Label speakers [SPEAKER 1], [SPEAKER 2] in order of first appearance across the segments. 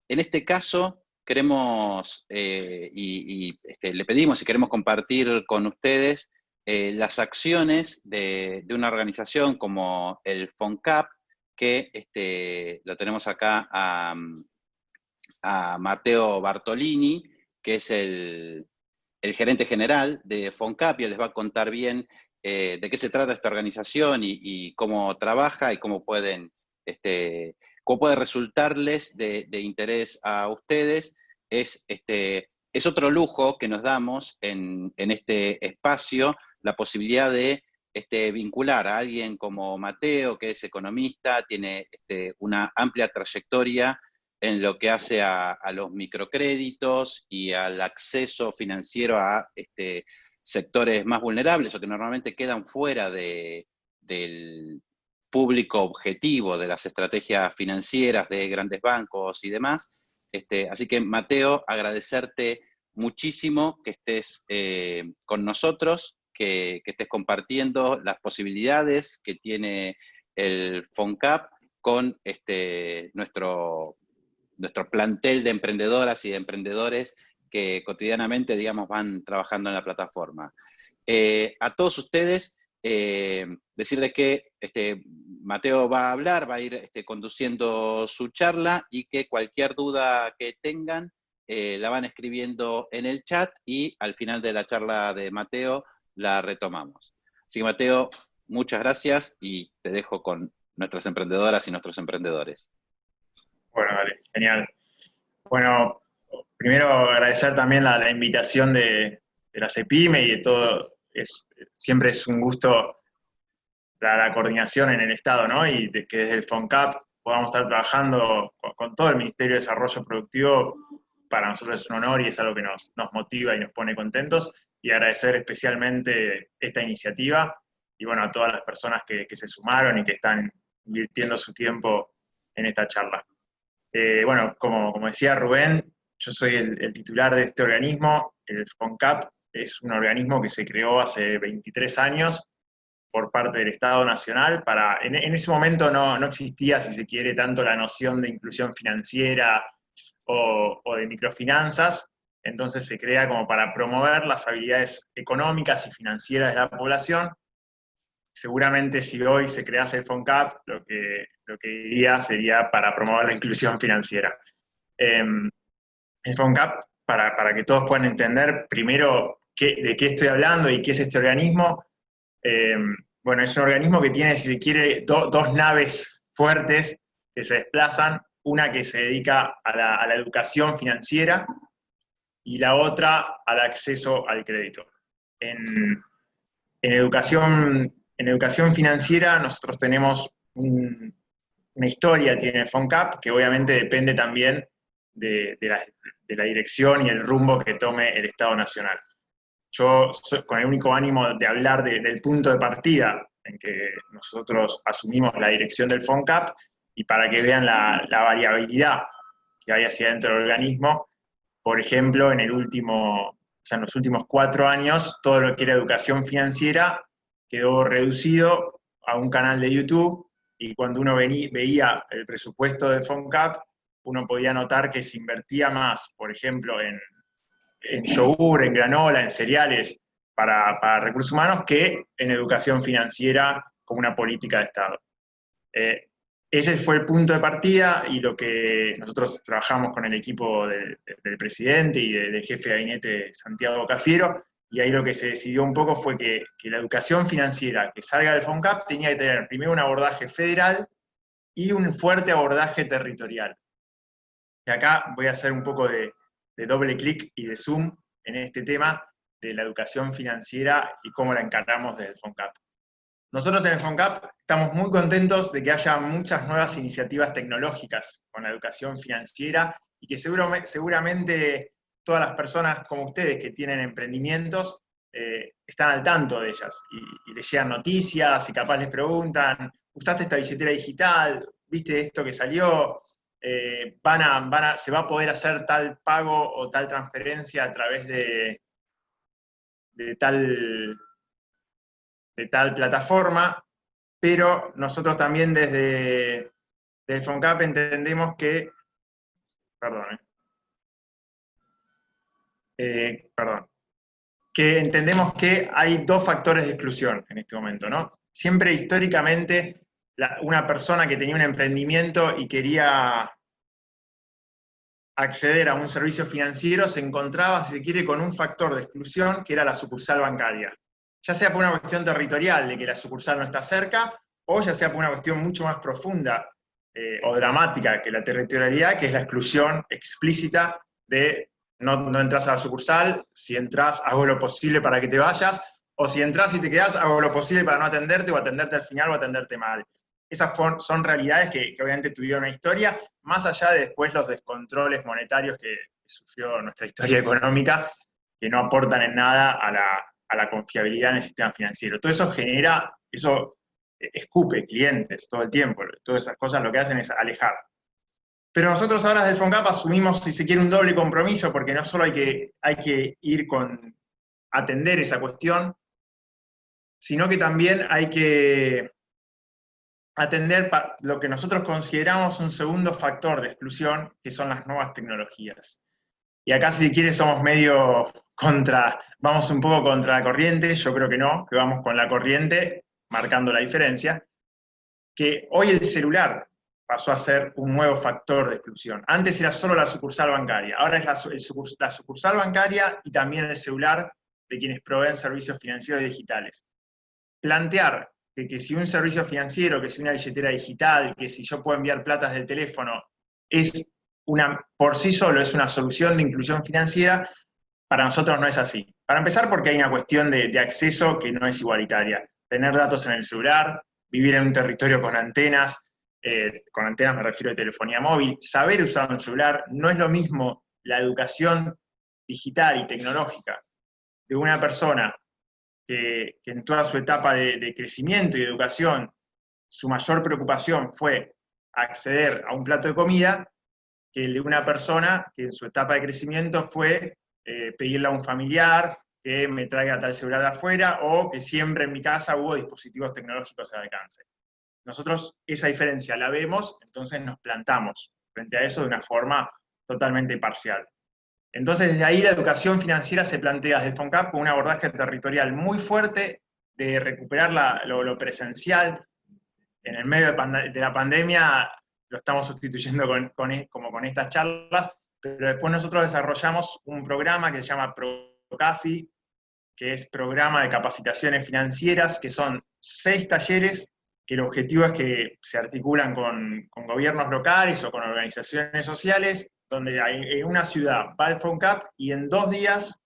[SPEAKER 1] En este caso, queremos, le pedimos y queremos compartir con ustedes las acciones de una organización como el FONCAP, que lo tenemos acá a Matteo Bartolini, que es el gerente general de FONCAP, y les va a contar bien de qué se trata esta organización y cómo trabaja y cómo puede resultarles de interés a ustedes. Es otro lujo que nos damos en este espacio, la posibilidad de vincular a alguien como Matteo, que es economista, tiene una amplia trayectoria en lo que hace a los microcréditos y al acceso financiero a sectores más vulnerables o que normalmente quedan fuera del público objetivo de las estrategias financieras de grandes bancos y demás. Así que, Matteo, agradecerte muchísimo que estés con nosotros, que estés compartiendo las posibilidades que tiene el FONCAP con nuestro plantel de emprendedoras y de emprendedores que cotidianamente, digamos, van trabajando en la plataforma. A todos ustedes, decirles que Matteo va a hablar, va a ir conduciendo su charla, y que cualquier duda que tengan la van escribiendo en el chat, y al final de la charla de Matteo la retomamos. Así que, Matteo, muchas gracias y te dejo con nuestras emprendedoras y nuestros emprendedores.
[SPEAKER 2] Bueno, vale, genial. Bueno, primero agradecer también la invitación de la CEPIME y de todo. Siempre es un gusto la coordinación en el Estado, ¿no? Y que desde el FONCAP podamos estar trabajando con todo el Ministerio de Desarrollo Productivo. Para nosotros es un honor y es algo que nos motiva y nos pone contentos. Y agradecer especialmente esta iniciativa y, bueno, a todas las personas que se sumaron y que están invirtiendo su tiempo en esta charla. Bueno, como decía Rubén, yo soy el titular de este organismo. El FONCAP es un organismo que se creó hace 23 años por parte del Estado Nacional. En ese momento no existía, si se quiere, tanto la noción de inclusión financiera o de microfinanzas. Entonces se crea como para promover las habilidades económicas y financieras de la población. Seguramente si hoy se crease el FONCAP, lo que diría sería para promover la inclusión financiera. El FONCAP, para que todos puedan entender primero de qué estoy hablando y qué es este organismo. Bueno, es un organismo que tiene, si se quiere, dos naves fuertes que se desplazan, una que se dedica a la educación financiera y la otra al acceso al crédito. En educación financiera nosotros tenemos una historia, tiene el FONCAP, que obviamente depende también de la dirección y el rumbo que tome el Estado Nacional. Yo, con el único ánimo de hablar del punto de partida en que nosotros asumimos la dirección del FONCAP, y para que vean la variabilidad que hay hacia dentro del organismo. Por ejemplo, en los últimos 4 años, todo lo que era educación financiera quedó reducido a un canal de YouTube, y cuando uno veía el presupuesto del FONCAP, uno podía notar que se invertía más, por ejemplo, en yogur, en granola, en cereales para recursos humanos, que en educación financiera como una política de Estado. Ese fue el punto de partida, y lo que nosotros trabajamos con el equipo del presidente y del jefe de gabinete Santiago Cafiero, y ahí lo que se decidió un poco fue que la educación financiera que salga del FONCAP tenía que tener primero un abordaje federal y un fuerte abordaje territorial. Y acá voy a hacer un poco de doble clic y de zoom en este tema de la educación financiera y cómo la encaramos desde el FONCAP. Nosotros en el FONCAP estamos muy contentos de que haya muchas nuevas iniciativas tecnológicas con la educación financiera, y que seguramente todas las personas como ustedes que tienen emprendimientos están al tanto de ellas y les llegan noticias y capaz les preguntan: ¿usaste esta billetera digital? ¿Viste esto que salió? ¿Se va a poder hacer tal pago o tal transferencia a través de tal plataforma? Pero nosotros también desde FONCAP entendemos que, perdón, perdón, que entendemos que hay dos factores de exclusión en este momento, ¿no? Siempre históricamente una persona que tenía un emprendimiento y quería acceder a un servicio financiero se encontraba, si se quiere, con un factor de exclusión que era la sucursal bancaria. Ya sea por una cuestión territorial de que la sucursal no está cerca, o ya sea por una cuestión mucho más profunda o dramática que la territorialidad, que es la exclusión explícita de no entras a la sucursal, si entras hago lo posible para que te vayas, o si entras y te quedás, hago lo posible para no atenderte, o atenderte al final, o atenderte mal. Esas son realidades que obviamente tuvieron una historia, más allá de después los descontroles monetarios que sufrió nuestra historia económica, que no aportan en nada a la confiabilidad en el sistema financiero. Todo eso genera, eso escupe clientes todo el tiempo, todas esas cosas lo que hacen es alejar. Pero nosotros ahora desde el FONCAP asumimos, si se quiere, un doble compromiso, porque no solo hay que ir con atender esa cuestión, sino que también hay que atender lo que nosotros consideramos un segundo factor de exclusión, que son las nuevas tecnologías. Y acá, si quiere, somos medio vamos un poco contra la corriente, yo creo que no, que vamos con la corriente, marcando la diferencia, que hoy el celular pasó a ser un nuevo factor de exclusión. Antes era solo la sucursal bancaria, ahora es la sucursal bancaria y también el celular de quienes proveen servicios financieros digitales. Plantear que si un servicio financiero, que si una billetera digital, que si yo puedo enviar platas del teléfono, por sí solo es una solución de inclusión financiera, para nosotros no es así. Para empezar, porque hay una cuestión de acceso que no es igualitaria. Tener datos en el celular, vivir en un territorio con antenas me refiero a telefonía móvil, saber usar un celular, no es lo mismo la educación digital y tecnológica de una persona que en toda su etapa de crecimiento y de educación, su mayor preocupación fue acceder a un plato de comida, que el de una persona que en su etapa de crecimiento fue pedirle a un familiar que me traiga tal celular de afuera, o que siempre en mi casa hubo dispositivos tecnológicos al alcance. Nosotros esa diferencia la vemos, entonces nos plantamos frente a eso de una forma totalmente parcial. Entonces, desde ahí la educación financiera se plantea desde el FONCAP con un abordaje territorial muy fuerte de recuperar lo presencial. En el medio de la pandemia lo estamos sustituyendo con estas charlas, pero después nosotros desarrollamos un programa que se llama PROCAFI, que es Programa de Capacitaciones Financieras, que son 6 talleres que el objetivo es que se articulan con gobiernos locales o con organizaciones sociales, donde en una ciudad va el FONCAP y en 2 días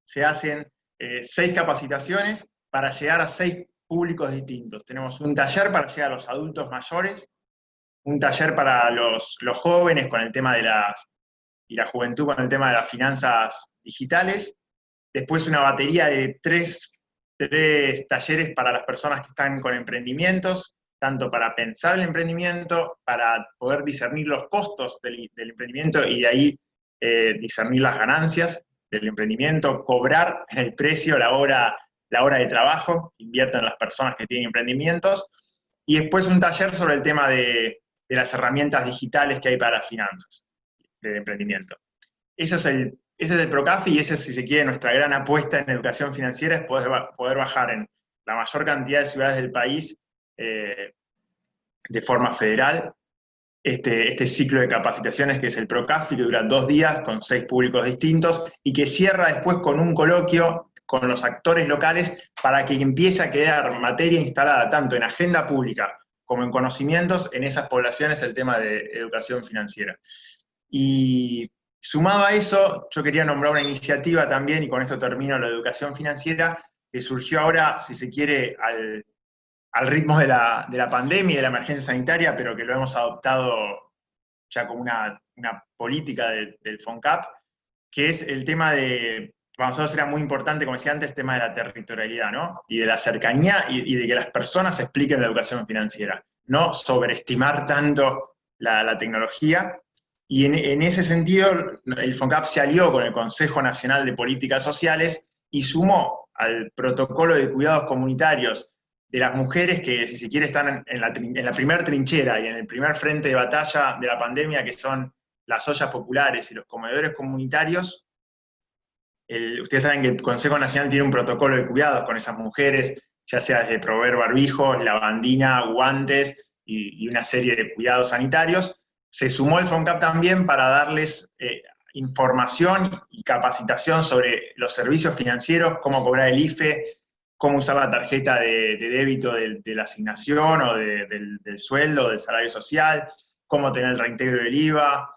[SPEAKER 2] se hacen 6 capacitaciones para llegar a 6 públicos distintos. Tenemos un taller para llegar a los adultos mayores, un taller para los jóvenes con el tema y la juventud con el tema de las finanzas digitales, después una batería de 3 talleres para las personas que están con emprendimientos, tanto para pensar el emprendimiento, para poder discernir los costos del emprendimiento y de ahí discernir las ganancias del emprendimiento, cobrar en el precio la hora de trabajo que invierten las personas que tienen emprendimientos, y después un taller sobre el tema de las herramientas digitales que hay para las finanzas del emprendimiento. Ese es el PROCAFI, y esa es, si se quiere, nuestra gran apuesta en educación financiera, es poder bajar en la mayor cantidad de ciudades del país de forma federal este ciclo de capacitaciones que es el PROCAFI, que dura 2 días con 6 públicos distintos y que cierra después con un coloquio con los actores locales para que empiece a quedar materia instalada tanto en agenda pública como en conocimientos en esas poblaciones el tema de educación financiera. Y sumado a eso, yo quería nombrar una iniciativa también, y con esto termino, la educación financiera, que surgió ahora, si se quiere, al ritmo de la pandemia y de la emergencia sanitaria, pero que lo hemos adoptado ya como una política del FONCAP, que es el tema de, para nosotros era muy importante, como decía antes, el tema de la territorialidad, ¿no? Y de la cercanía y de que las personas expliquen la educación financiera, no sobreestimar tanto la tecnología. Y en ese sentido, el FONCAP se alió con el Consejo Nacional de Políticas Sociales y sumó al protocolo de cuidados comunitarios de las mujeres que, si se quiere, están en la primera trinchera y en el primer frente de batalla de la pandemia, que son las ollas populares y los comedores comunitarios, ustedes saben que el Consejo Nacional tiene un protocolo de cuidados con esas mujeres, ya sea desde proveer barbijos, lavandina, guantes y una serie de cuidados sanitarios. Se sumó el FONCAP también para darles información y capacitación sobre los servicios financieros, cómo cobrar el IFE, cómo usar la tarjeta de débito de la asignación o del sueldo, del salario social, cómo tener el reintegro del IVA,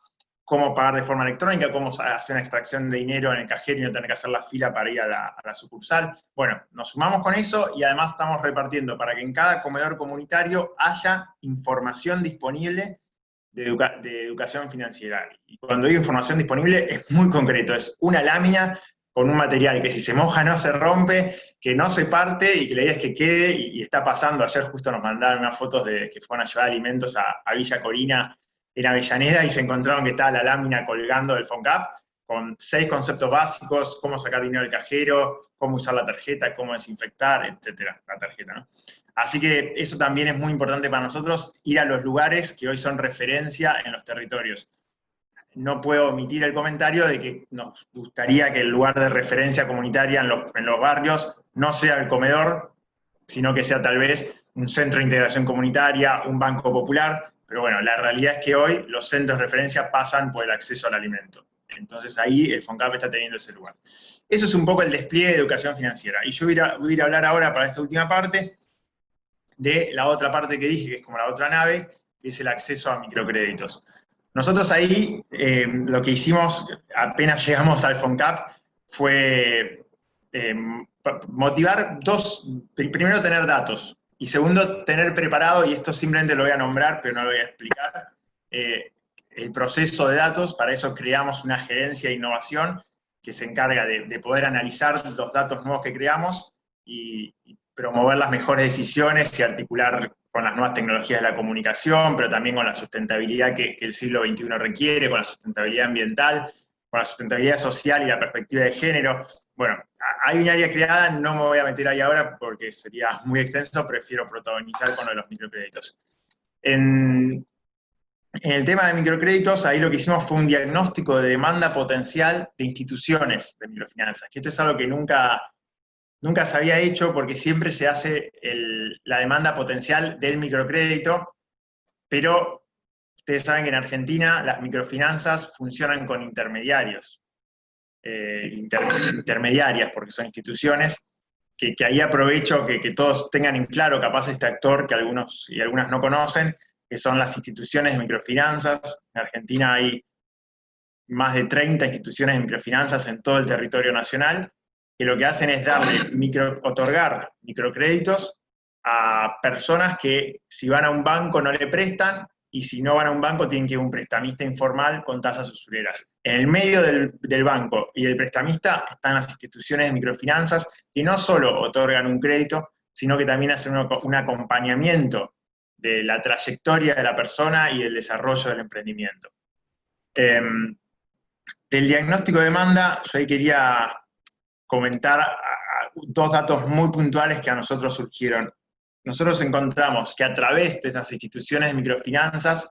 [SPEAKER 2] cómo pagar de forma electrónica, cómo hacer una extracción de dinero en el cajero y no tener que hacer la fila para ir a la sucursal. Bueno, nos sumamos con eso y además estamos repartiendo para que en cada comedor comunitario haya información disponible de educación financiera. Y cuando digo información disponible es muy concreto, es una lámina con un material que si se moja no se rompe, que no se parte y que la idea es que quede, y está pasando. Ayer justo nos mandaron unas fotos de que fueron a llevar alimentos a Villa Corina en Avellaneda y se encontraron que estaba la lámina colgando del FONCAP con 6 conceptos básicos: cómo sacar dinero del cajero, cómo usar la tarjeta, cómo desinfectar, etcétera, la tarjeta, ¿no? Así que eso también es muy importante para nosotros, ir a los lugares que hoy son referencia en los territorios. No puedo omitir el comentario de que nos gustaría que el lugar de referencia comunitaria en los barrios no sea el comedor, sino que sea tal vez un centro de integración comunitaria, un banco popular, pero bueno, la realidad es que hoy los centros de referencia pasan por el acceso al alimento. Entonces ahí el FONCAP está teniendo ese lugar. Eso es un poco el despliegue de educación financiera. Y yo voy a ir a hablar ahora, para esta última parte, de la otra parte que dije, que es como la otra nave, que es el acceso a microcréditos. Nosotros ahí lo que hicimos apenas llegamos al FONCAP fue motivar primero tener datos, y segundo tener preparado, y esto simplemente lo voy a nombrar pero no lo voy a explicar, el proceso de datos. Para eso creamos una gerencia de innovación que se encarga de poder analizar los datos nuevos que creamos y promover las mejores decisiones y articular con las nuevas tecnologías de la comunicación, pero también con la sustentabilidad que el siglo XXI requiere, con la sustentabilidad ambiental, con la sustentabilidad social y la perspectiva de género. Bueno, hay un área creada, no me voy a meter ahí ahora porque sería muy extenso, prefiero protagonizar con lo de los microcréditos. En el tema de microcréditos, ahí lo que hicimos fue un diagnóstico de demanda potencial de instituciones de microfinanzas, que esto es algo que nunca se había hecho, porque siempre se hace la demanda potencial del microcrédito, pero ustedes saben que en Argentina las microfinanzas funcionan con intermediarios, intermediarias, porque son instituciones, que ahí aprovecho que todos tengan en claro, capaz este actor que algunos y algunas no conocen, que son las instituciones de microfinanzas. En Argentina hay más de 30 instituciones de microfinanzas en todo el territorio nacional, que lo que hacen es otorgar microcréditos a personas que si van a un banco no le prestan, y si no van a un banco tienen que ir a un prestamista informal con tasas usureras. En el medio del banco y del prestamista están las instituciones de microfinanzas, que no solo otorgan un crédito, sino que también hacen un acompañamiento de la trayectoria de la persona y el desarrollo del emprendimiento. Del diagnóstico de demanda, yo ahí quería comentar dos datos muy puntuales que a nosotros surgieron. Nosotros encontramos que a través de estas instituciones de microfinanzas,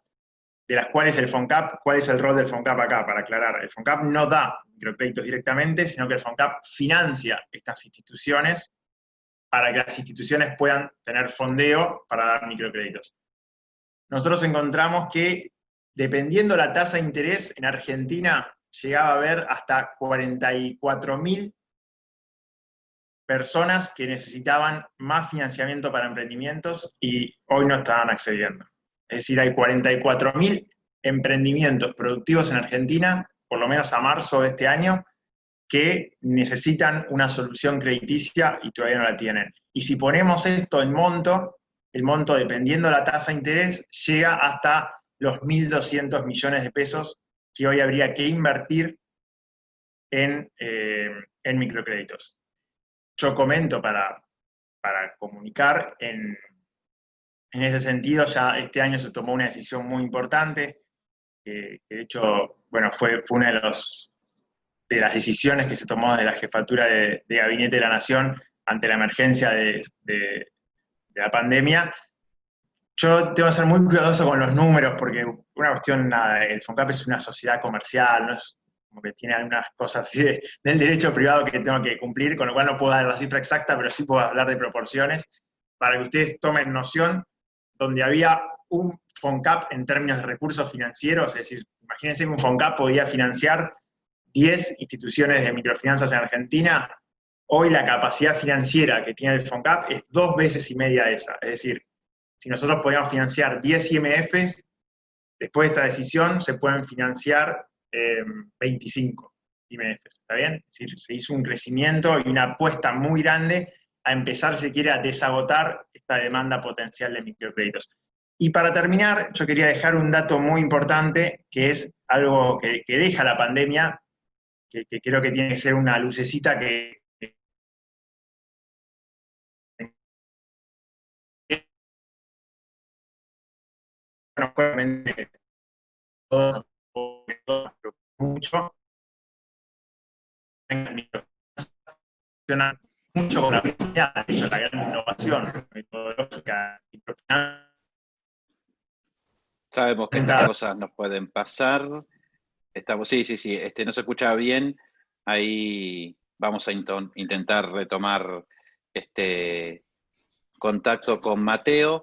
[SPEAKER 2] de las cuales el FONCAP, ¿cuál es el rol del FONCAP acá? Para aclarar, el FONCAP no da microcréditos directamente, sino que el FONCAP financia estas instituciones para que las instituciones puedan tener fondeo para dar microcréditos. Nosotros encontramos que, dependiendo la tasa de interés, en Argentina llegaba a haber hasta 44.000 personas que necesitaban más financiamiento para emprendimientos y hoy no estaban accediendo. Es decir, hay 44.000 emprendimientos productivos en Argentina, por lo menos a marzo de este año, que necesitan una solución crediticia y todavía no la tienen. Y si ponemos esto en monto, el monto, dependiendo de la tasa de interés, llega hasta los 1.200 millones de pesos que hoy habría que invertir en microcréditos. Yo comento para comunicar, en ese sentido ya este año se tomó una decisión muy importante, que de hecho, bueno, fue una de las decisiones que se tomó desde la jefatura de Gabinete de la Nación ante la emergencia de la pandemia. Yo tengo que ser muy cuidadoso con los números, porque una cuestión, nada, el FONCAP es una sociedad comercial, no es como que tiene algunas cosas así del derecho privado que tengo que cumplir, con lo cual no puedo dar la cifra exacta, pero sí puedo hablar de proporciones, para que ustedes tomen noción, donde había un FONCAP en términos de recursos financieros, es decir, imagínense que un FONCAP podía financiar 10 instituciones de microfinanzas en Argentina. Hoy la capacidad financiera que tiene el FONCAP es 2 veces y media esa. Es decir, si nosotros podíamos financiar 10 IMFs, después de esta decisión se pueden financiar 25 IMFs, ¿está bien? Es decir, se hizo un crecimiento y una apuesta muy grande a empezar, si quiere, a desagotar esta demanda potencial de microcréditos. Y para terminar, yo quería dejar un dato muy importante, que es algo que deja la pandemia, que creo que tiene que ser una lucecita que bueno, obviamente todos mucho, mucho con la universidad, de hecho la gran innovación metodológica y profesional.
[SPEAKER 1] Sabemos que estas cosas nos pueden pasar. Estamos, sí, no se escucha bien. Ahí vamos a intentar retomar contacto con Mateo.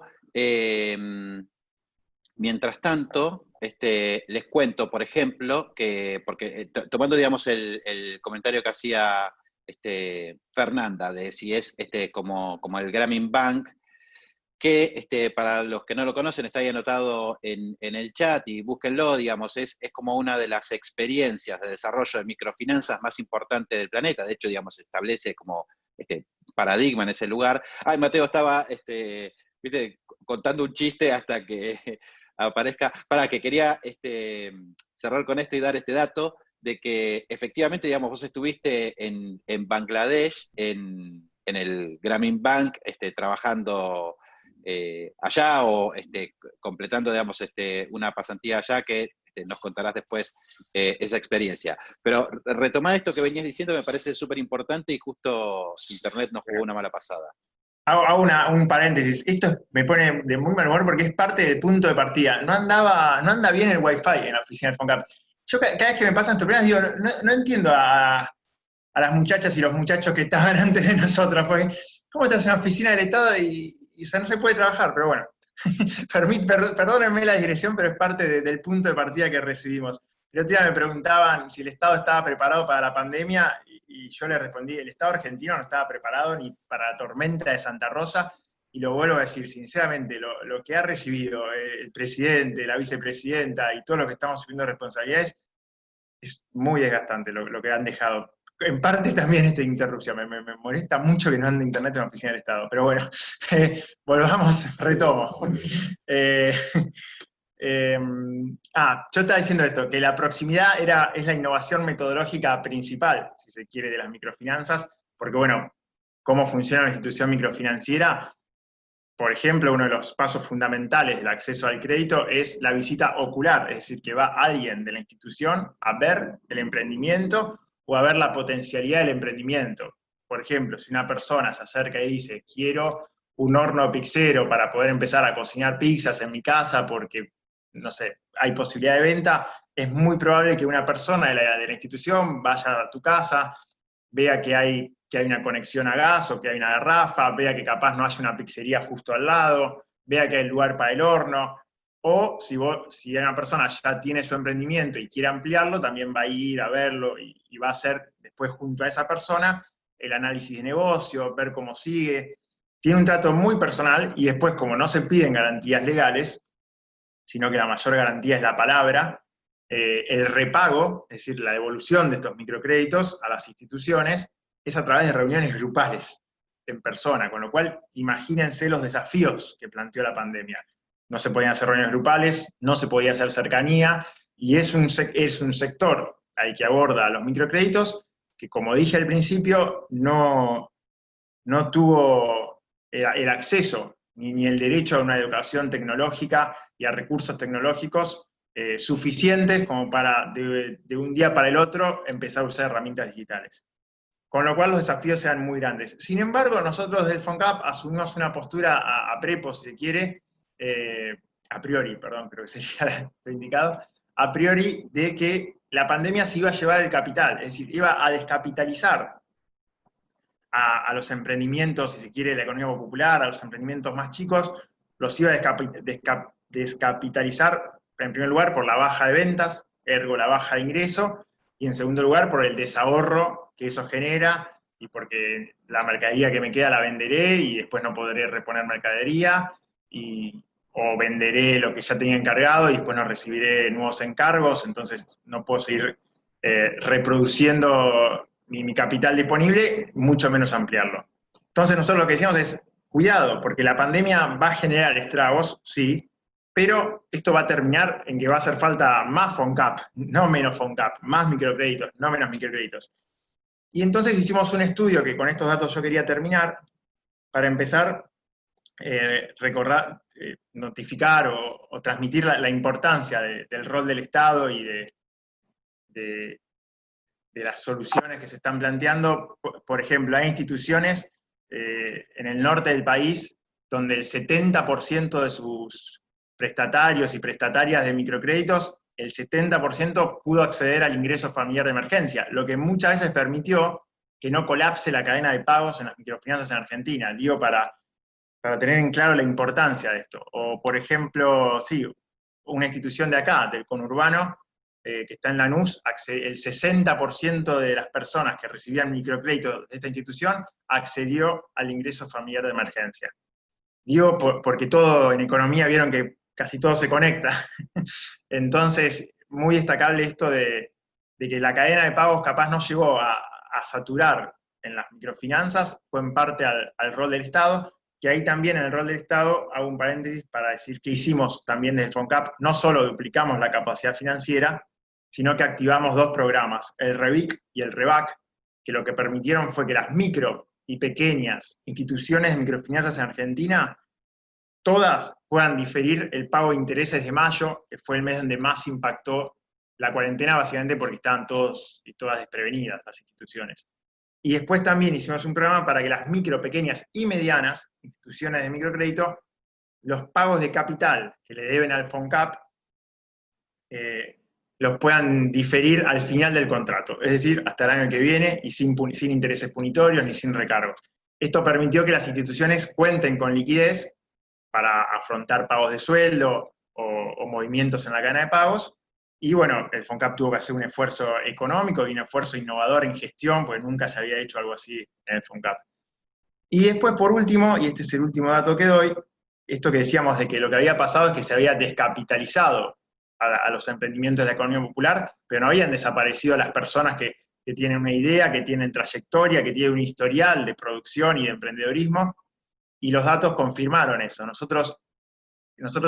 [SPEAKER 1] Mientras tanto, les cuento, por ejemplo, que, porque tomando, digamos, el comentario que hacía Fernanda, de si es como el Grameen Bank, que para los que no lo conocen está ahí anotado en el chat y búsquenlo, digamos, es como una de las experiencias de desarrollo de microfinanzas más importantes del planeta. De hecho, digamos, establece como paradigma en ese lugar. Ay, Mateo estaba ¿viste? Contando un chiste hasta que aparezca. Para que quería cerrar con esto y dar este dato de que efectivamente, digamos, vos estuviste en Bangladesh, en el Grameen Bank, trabajando allá o completando, digamos, una pasantía allá que nos contarás después esa experiencia. Pero retomar esto que venías diciendo me parece súper importante y justo Internet nos jugó una mala pasada.
[SPEAKER 2] Hago un paréntesis. Esto me pone de muy mal humor porque es parte del punto de partida. No anda bien el Wi-Fi en la oficina del FONCAP. Yo cada vez que me pasan estos problemas digo, no entiendo a las muchachas y los muchachos que estaban antes de nosotros, porque ¿cómo estás en la oficina del Estado y o sea, no se puede trabajar? Pero bueno, perdónenme la digresión, pero es parte del punto de partida que recibimos. El otro día me preguntaban si el Estado estaba preparado para la pandemia y yo les respondí, el Estado argentino no estaba preparado ni para la tormenta de Santa Rosa, y lo vuelvo a decir sinceramente, lo que ha recibido el presidente, la vicepresidenta y todo lo que estamos subiendo responsabilidades es muy desgastante lo que han dejado. En parte también esta interrupción, me molesta mucho que no ande internet en la oficina del Estado, pero bueno, volvamos, retomo. Yo estaba diciendo esto, que la proximidad es la innovación metodológica principal, si se quiere, de las microfinanzas, porque bueno, cómo funciona la institución microfinanciera. Por ejemplo, uno de los pasos fundamentales del acceso al crédito es la visita ocular, es decir, que va alguien de la institución a ver el emprendimiento o a ver la potencialidad del emprendimiento. Por ejemplo, si una persona se acerca y dice, quiero un horno pizzero para poder empezar a cocinar pizzas en mi casa porque, no sé, hay posibilidad de venta, es muy probable que una persona de la institución vaya a tu casa, vea que hay una conexión a gas o que hay una garrafa, vea que capaz no hay una pizzería justo al lado, vea que hay lugar para el horno, o si una persona ya tiene su emprendimiento y quiere ampliarlo, también va a ir a verlo y va a hacer después junto a esa persona el análisis de negocio, ver cómo sigue. Tiene un trato muy personal y después, como no se piden garantías legales, sino que la mayor garantía es la palabra, el repago, es decir, la devolución de estos microcréditos a las instituciones, es a través de reuniones grupales, en persona, con lo cual imagínense los desafíos que planteó la pandemia. No se podían hacer reuniones grupales, no se podía hacer cercanía, y es un sector al que aborda los microcréditos que, como dije al principio, no tuvo el acceso ni el derecho a una educación tecnológica y a recursos tecnológicos suficientes como para de un día para el otro empezar a usar herramientas digitales. Con lo cual los desafíos sean muy grandes. Sin embargo, nosotros del FONCAP asumimos una postura a prepo, si se quiere, a priori, perdón, creo que sería lo indicado, a priori de que la pandemia se iba a llevar el capital, es decir, iba a descapitalizar a los emprendimientos, si se quiere, de la economía popular, a los emprendimientos más chicos, los iba a descapitalizar, en primer lugar, por la baja de ventas, ergo la baja de ingreso, y en segundo lugar, por el desahorro que eso genera, y porque la mercadería que me queda la venderé, y después no podré reponer mercadería, o venderé lo que ya tenía encargado, y después no recibiré nuevos encargos, entonces no puedo seguir reproduciendo mi capital disponible, mucho menos ampliarlo. Entonces nosotros lo que decíamos es, cuidado, porque la pandemia va a generar estragos, sí, pero esto va a terminar en que va a hacer falta más FONCAP, no menos FONCAP, más microcréditos, no menos microcréditos. Y entonces hicimos un estudio que con estos datos yo quería terminar, para empezar notificar o transmitir la importancia del rol del Estado y de las soluciones que se están planteando. Por ejemplo, hay instituciones en el norte del país donde el 70% de sus prestatarios y prestatarias de microcréditos, el 70% pudo acceder al ingreso familiar de emergencia, lo que muchas veces permitió que no colapse la cadena de pagos en las microfinanzas en Argentina, digo, para tener en claro la importancia de esto. O, por ejemplo, sí, una institución de acá, del conurbano, que está en Lanús, el 60% de las personas que recibían microcréditos de esta institución accedió al ingreso familiar de emergencia. Digo, porque todo en economía vieron que casi todo se conecta. Entonces, muy destacable esto de que la cadena de pagos capaz no llegó a saturar en las microfinanzas, fue en parte al rol del Estado, que ahí también en el rol del Estado, hago un paréntesis para decir que hicimos también desde el FONCAP, no solo duplicamos la capacidad financiera, sino que activamos dos programas, el REVIC y el REVAC, que lo que permitieron fue que las micro y pequeñas instituciones de microfinanzas en Argentina, todas puedan diferir el pago de intereses de mayo, que fue el mes donde más impactó la cuarentena, básicamente porque estaban todos y todas desprevenidas las instituciones. Y después también hicimos un programa para que las micro, pequeñas y medianas instituciones de microcrédito, los pagos de capital que le deben al FONCAP, los puedan diferir al final del contrato, es decir, hasta el año que viene y sin intereses punitorios ni sin recargos. Esto permitió que las instituciones cuenten con liquidez para afrontar pagos de sueldo o movimientos en la cadena de pagos. Y bueno, el FONCAP tuvo que hacer un esfuerzo económico y un esfuerzo innovador en gestión, porque nunca se había hecho algo así en el FONCAP. Y después, por último, y este es el último dato que doy, esto que decíamos de que lo que había pasado es que se había descapitalizado a los emprendimientos de la economía popular, pero no habían desaparecido las personas que tienen una idea, que tienen trayectoria, que tienen un historial de producción y de emprendedorismo, y los datos confirmaron eso. Nosotros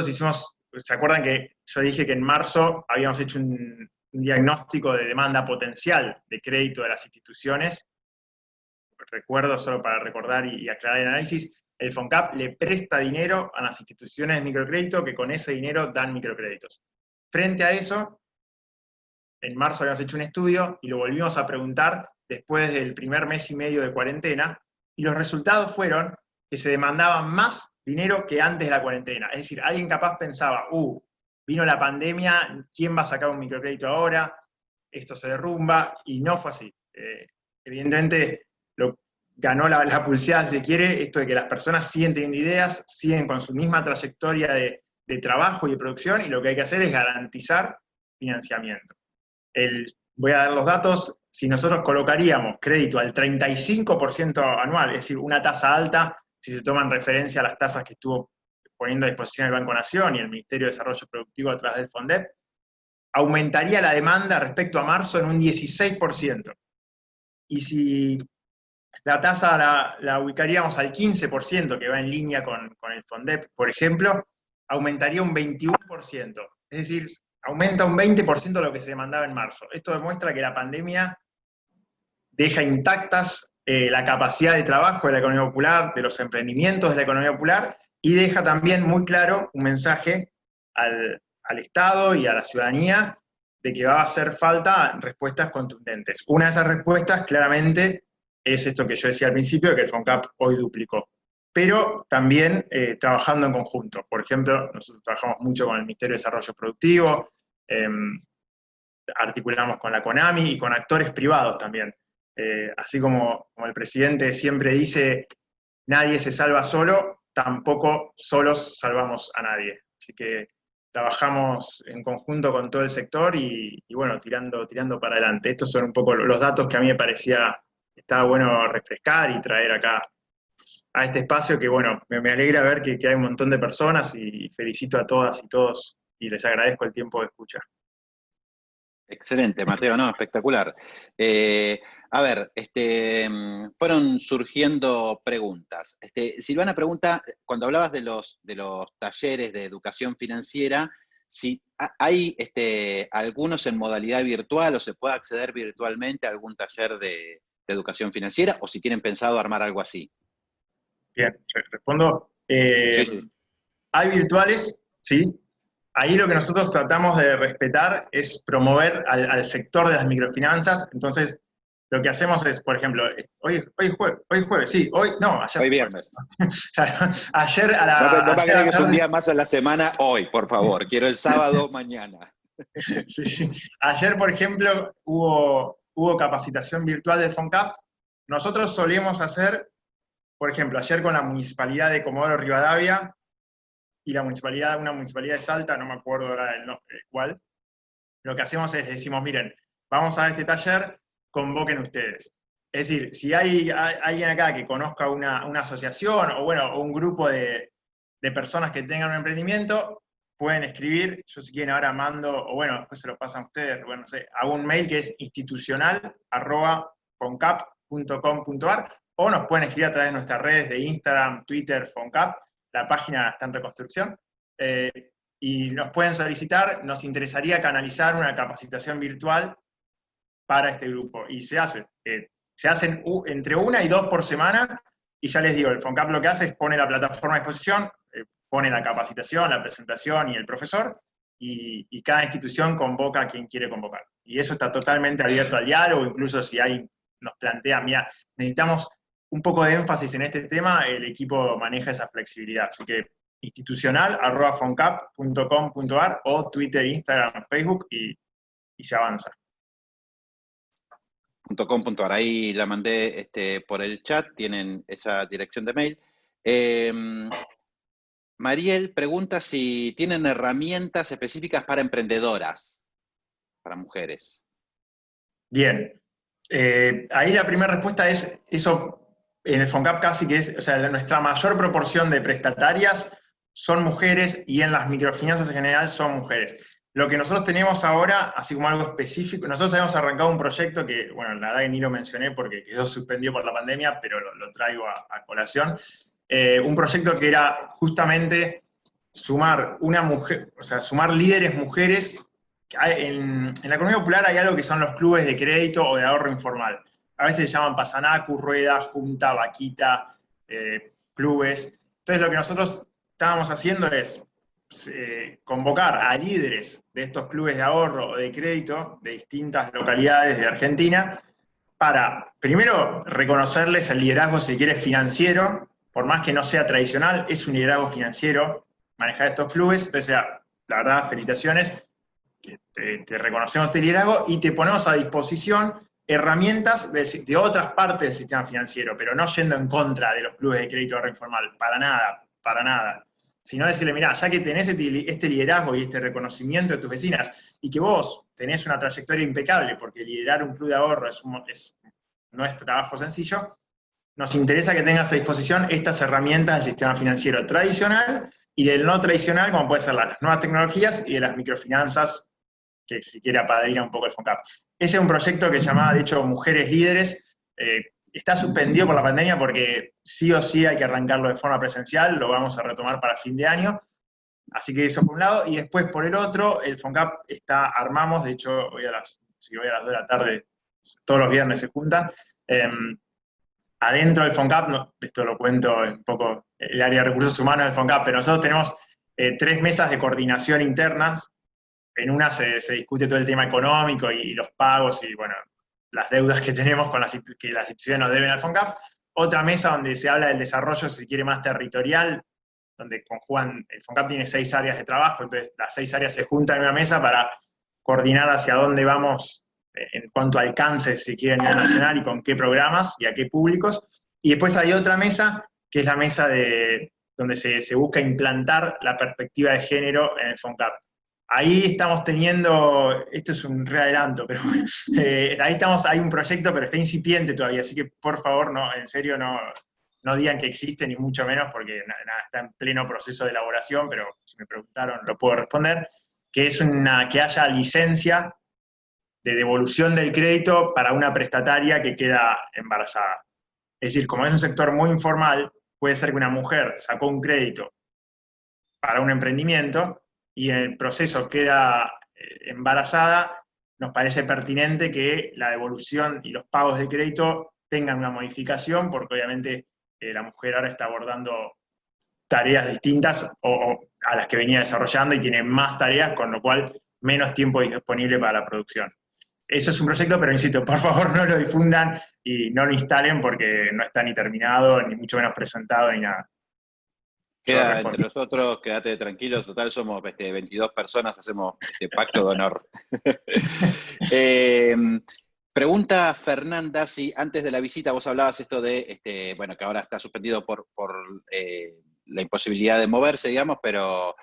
[SPEAKER 2] hicimos, ¿se acuerdan que yo dije que en marzo habíamos hecho un diagnóstico de demanda potencial de crédito de las instituciones? Recuerdo, solo para recordar y aclarar el análisis, el FONCAP le presta dinero a las instituciones de microcrédito que con ese dinero dan microcréditos. Frente a eso, en marzo habíamos hecho un estudio y lo volvimos a preguntar después del primer mes y medio de cuarentena, y los resultados fueron que se demandaba más dinero que antes de la cuarentena. Es decir, alguien capaz pensaba, vino la pandemia, ¿quién va a sacar un microcrédito ahora? Esto se derrumba, y no fue así. Evidentemente, ganó la pulseada, si se quiere, esto de que las personas siguen teniendo ideas, siguen con su misma trayectoria de trabajo y de producción, y lo que hay que hacer es garantizar financiamiento. Voy a dar los datos, si nosotros colocaríamos crédito al 35% anual, es decir, una tasa alta, si se toman referencia a las tasas que estuvo poniendo a disposición el Banco Nación y el Ministerio de Desarrollo Productivo a través del FONDEP, aumentaría la demanda respecto a marzo en un 16%. Y si la tasa la ubicaríamos al 15%, que va en línea con el FONDEP, por ejemplo, aumentaría un 21%. Es decir, aumenta un 20% lo que se demandaba en marzo. Esto demuestra que la pandemia deja intactas la capacidad de trabajo de la economía popular, de los emprendimientos de la economía popular, y deja también muy claro un mensaje al Estado y a la ciudadanía de que va a hacer falta respuestas contundentes. Una de esas respuestas, claramente, es esto que yo decía al principio, que el FONCAP hoy duplicó. pero también trabajando en conjunto. Por ejemplo, nosotros trabajamos mucho con el Ministerio de Desarrollo Productivo, articulamos con la CONAMI y con actores privados también. Así como el presidente siempre dice, nadie se salva solo, tampoco solos salvamos a nadie. Así que trabajamos en conjunto con todo el sector y bueno, tirando para adelante. Estos son un poco los datos que a mí me parecía estaba bueno refrescar y traer acá a este espacio, que bueno, me alegra ver que hay un montón de personas y felicito a todas y todos y les agradezco el tiempo de escucha.
[SPEAKER 1] Excelente, Mateo, no, espectacular. A ver, fueron surgiendo preguntas. Silvana pregunta, cuando hablabas de los talleres de educación financiera, si hay algunos en modalidad virtual o se puede acceder virtualmente a algún taller de educación financiera, o si tienen pensado armar algo así.
[SPEAKER 2] Bien, respondo.
[SPEAKER 1] Sí.
[SPEAKER 2] Hay virtuales, sí. Ahí lo que nosotros tratamos de respetar es promover al sector de las microfinanzas. Entonces, lo que hacemos es, por ejemplo, hoy jueves, sí, ayer.
[SPEAKER 1] Hoy viernes.
[SPEAKER 2] Ayer a la...
[SPEAKER 1] No me
[SPEAKER 2] ayer
[SPEAKER 1] agregues un día más a la semana hoy, por favor. Quiero el sábado mañana.
[SPEAKER 2] Sí. Ayer, por ejemplo, hubo capacitación virtual del FONCAP. Nosotros solemos hacer, por ejemplo, ayer con la Municipalidad de Comodoro Rivadavia, y una municipalidad de Salta, no me acuerdo ahora cuál, lo que hacemos es, decimos, miren, vamos a este taller, convoquen ustedes. Es decir, si hay alguien acá que conozca una asociación, o bueno, o un grupo de personas que tengan un emprendimiento, pueden escribir, yo si quieren ahora mando, o bueno, después se lo pasan a ustedes, bueno, no sé, hago un mail que es institucional@foncap.com.ar, o nos pueden escribir a través de nuestras redes de Instagram, Twitter, FONCAP, la página está en reconstrucción, y nos pueden solicitar, nos interesaría canalizar una capacitación virtual para este grupo, y se hacen entre 1 y 2 por semana, y ya les digo, el FONCAP lo que hace es pone la plataforma a disposición, pone la capacitación, la presentación y el profesor, y cada institución convoca a quien quiere convocar. Y eso está totalmente abierto al diálogo, incluso si nos plantea, mira, necesitamos un poco de énfasis en este tema, el equipo maneja esa flexibilidad. Así que institucional@foncap.com.ar o Twitter, Instagram, Facebook y se avanza.
[SPEAKER 1] .com.ar, ahí la mandé por el chat, tienen esa dirección de mail. Mariel pregunta si tienen herramientas específicas para emprendedoras, para mujeres.
[SPEAKER 2] Bien. Ahí la primera respuesta es, eso en el FONCAP casi que es, o sea, nuestra mayor proporción de prestatarias son mujeres y en las microfinanzas en general son mujeres. Lo que nosotros tenemos ahora, así como algo específico, nosotros habíamos arrancado un proyecto que, bueno, la verdad que ni lo mencioné porque quedó suspendido por la pandemia, pero lo traigo a colación. Un proyecto que era justamente sumar sumar líderes mujeres. En la economía popular hay algo que son los clubes de crédito o de ahorro informal. A veces se llaman Pasanacu, Rueda, Junta, Vaquita, clubes. Entonces lo que nosotros estábamos haciendo es convocar a líderes de estos clubes de ahorro o de crédito de distintas localidades de Argentina para, primero, reconocerles el liderazgo, si quiere, financiero, por más que no sea tradicional, es un liderazgo financiero manejar estos clubes. Entonces, la verdad, felicitaciones. Te reconocemos este liderazgo y te ponemos a disposición herramientas de otras partes del sistema financiero, pero no yendo en contra de los clubes de crédito informal, para nada. Sino decirle, mirá, ya que tenés este liderazgo y este reconocimiento de tus vecinas, y que vos tenés una trayectoria impecable, porque liderar un club de ahorro no es trabajo sencillo, nos interesa que tengas a disposición estas herramientas del sistema financiero tradicional y del no tradicional, como pueden ser las nuevas tecnologías y de las microfinanzas, que si quiere apadrina un poco el FONCAP. Ese es un proyecto que se llamaba, de hecho, Mujeres Líderes. Está suspendido por la pandemia porque sí o sí hay que arrancarlo de forma presencial, lo vamos a retomar para fin de año. Así que eso por un lado, y después por el otro, el FONCAP armamos, de hecho, hoy a las 2 de la tarde, todos los viernes se juntan. Adentro del FONCAP, esto lo cuento un poco el área de recursos humanos del FONCAP, pero nosotros tenemos 3 mesas de coordinación internas. En una se discute todo el tema económico y los pagos y, bueno, las deudas que tenemos que las instituciones nos deben al FONCAP. otra mesa donde se habla del desarrollo, si se quiere, más territorial, donde conjugan, el FONCAP tiene 6 áreas de trabajo, entonces las 6 áreas se juntan en una mesa para coordinar hacia dónde vamos en cuanto a alcances, si quiere, a nivel nacional y con qué programas y a qué públicos. Y después hay otra mesa, que es la mesa donde se busca implantar la perspectiva de género en el FONCAP. Ahí estamos teniendo, esto es un readelanto, pero ahí estamos, hay un proyecto, pero está incipiente todavía, así que por favor, no, en serio, no digan que existe, ni mucho menos, porque está en pleno proceso de elaboración, pero si me preguntaron lo puedo responder, que es que haya licencia de devolución del crédito para una prestataria que queda embarazada. Es decir, como es un sector muy informal, puede ser que una mujer sacó un crédito para un emprendimiento y en el proceso queda embarazada, nos parece pertinente que la devolución y los pagos de crédito tengan una modificación, porque obviamente la mujer ahora está abordando tareas distintas a las que venía desarrollando y tiene más tareas, con lo cual menos tiempo disponible para la producción. Eso es un proyecto, pero insisto, por favor no lo difundan y no lo instalen porque no está ni terminado, ni mucho menos presentado, ni nada.
[SPEAKER 1] Queda entre nosotros, quédate tranquilo, total somos 22 personas, hacemos pacto de honor. Pregunta Fernanda, si antes de la visita vos hablabas esto de, bueno, que ahora está suspendido por la imposibilidad de moverse, digamos, pero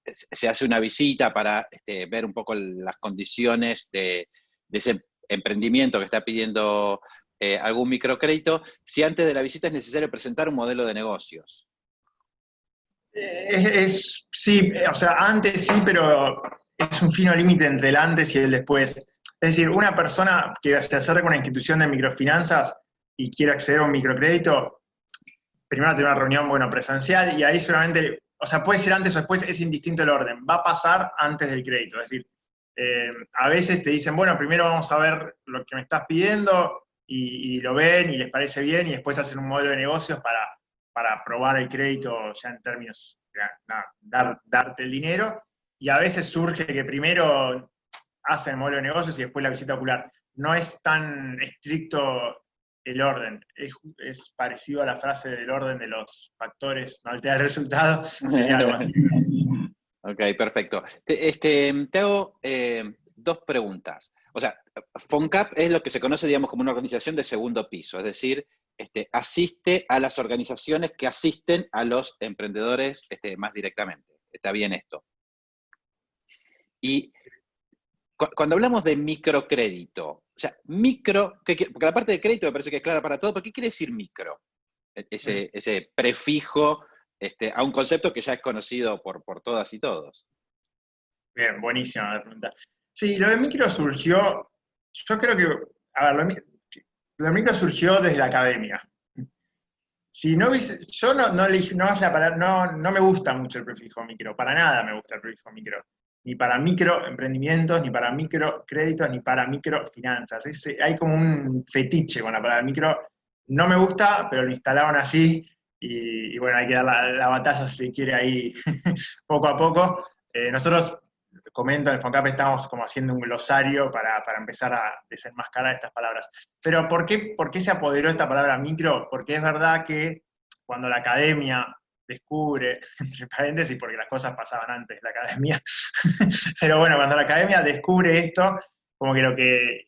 [SPEAKER 1] se hace una visita para ver un poco las condiciones de ese emprendimiento que está pidiendo algún microcrédito, si antes de la visita es necesario presentar un modelo de negocios.
[SPEAKER 2] Sí, o sea, antes sí, pero es un fino límite entre el antes y el después. Es decir, una persona que se acerca a una institución de microfinanzas y quiere acceder a un microcrédito, primero tiene una reunión, bueno, presencial, y ahí seguramente, o sea, puede ser antes o después, es indistinto el orden, va a pasar antes del crédito. Es decir, a veces te dicen, bueno, primero vamos a ver lo que me estás pidiendo, y lo ven y les parece bien, y después hacen un modelo de negocios para aprobar el crédito ya en términos de darte el dinero, y a veces surge que primero hacen el modelo de negocios y después la visita ocular. No es tan estricto el orden, es parecido a la frase del orden de los factores, no altera el resultado, sería algo así.
[SPEAKER 1] Ok, perfecto. Te hago 2 preguntas. O sea, FONCAP es lo que se conoce, digamos, como una organización de segundo piso, es decir, asiste a las organizaciones que asisten a los emprendedores más directamente. ¿Está bien esto? Y cuando hablamos de microcrédito, o sea, porque la parte de crédito me parece que es clara para todo, pero ¿qué quiere decir micro? Ese prefijo a un concepto que ya es conocido por todas y todos.
[SPEAKER 2] Bien, buenísima la pregunta. Sí, lo de micro surgió, yo creo que, a ver, lo de micro surgió desde la academia. Si no yo no me gusta mucho el prefijo micro, para nada me gusta el prefijo micro. Ni para microemprendimientos, ni para microcréditos, ni para microfinanzas. Hay como un fetiche con la palabra micro. No me gusta, pero lo instalaron así, y bueno, hay que dar la batalla si se quiere ahí poco a poco. Nosotros, comento, en el FONCAP estamos como haciendo un glosario para empezar a desenmascarar estas palabras. Pero ¿por qué se apoderó esta palabra micro? Porque es verdad que cuando la academia descubre, entre paréntesis, porque las cosas pasaban antes de la academia, pero bueno, cuando la academia descubre esto, como que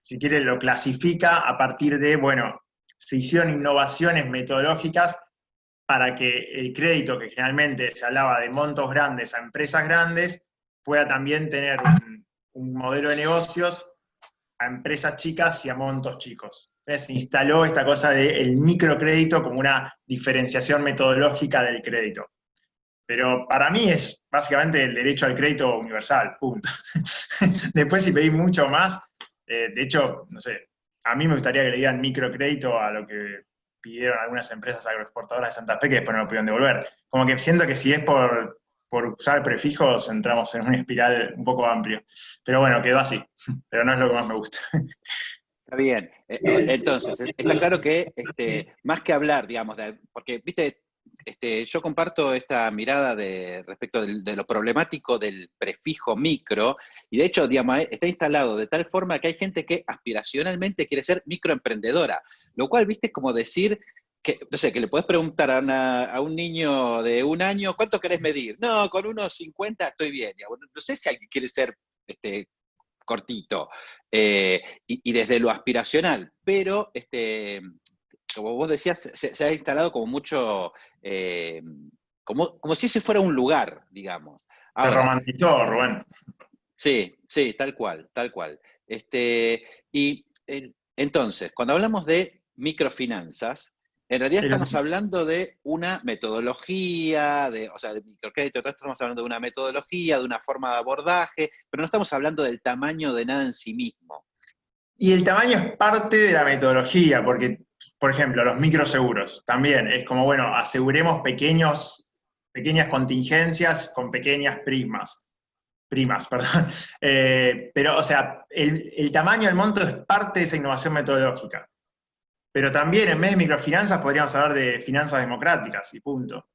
[SPEAKER 2] si quiere, lo clasifica a partir de, bueno, se hicieron innovaciones metodológicas para que el crédito, que generalmente se hablaba de montos grandes a empresas grandes, pueda también tener un modelo de negocios a empresas chicas y a montos chicos. Entonces se instaló esta cosa del microcrédito como una diferenciación metodológica del crédito. Pero para mí es básicamente el derecho al crédito universal, punto. Después, si pedís mucho más, de hecho, no sé, a mí me gustaría que le digan microcrédito a lo que pidieron algunas empresas agroexportadoras de Santa Fe que después no lo pudieron devolver. Como que siento que si es por usar prefijos, entramos en una espiral un poco amplio. Pero bueno, quedó así. Pero no es lo que más me gusta.
[SPEAKER 1] Está bien. Entonces, está claro que más que hablar, digamos, porque, viste, yo comparto esta mirada respecto de lo problemático del prefijo micro, y de hecho, digamos, está instalado de tal forma que hay gente que aspiracionalmente quiere ser microemprendedora, lo cual, viste, es como decir que, no sé, que le podés preguntar a un niño de 1 año, ¿cuánto querés medir? No, con unos 50 estoy bien. Digamos. No sé si alguien quiere ser cortito, y desde lo aspiracional, pero como vos decías, se ha instalado como mucho, como si ese fuera un lugar, digamos.
[SPEAKER 2] Se
[SPEAKER 1] Ahora,
[SPEAKER 2] romantizó, Rubén.
[SPEAKER 1] sí, sí, tal cual, tal cual. Entonces, cuando hablamos de microfinanzas, en realidad
[SPEAKER 2] Pero
[SPEAKER 1] estamos hablando de una metodología, o sea, de microcrédito, todo esto estamos hablando de una metodología, de una forma de abordaje, pero no estamos hablando del tamaño de nada en sí mismo.
[SPEAKER 2] y el tamaño es parte de la metodología, porque, por ejemplo, los microseguros también es como, bueno, aseguremos pequeñas contingencias con pequeñas primas, perdón. Pero, o sea, el tamaño del monto es parte de esa innovación metodológica. Pero también en vez de microfinanzas podríamos hablar de finanzas democráticas y punto.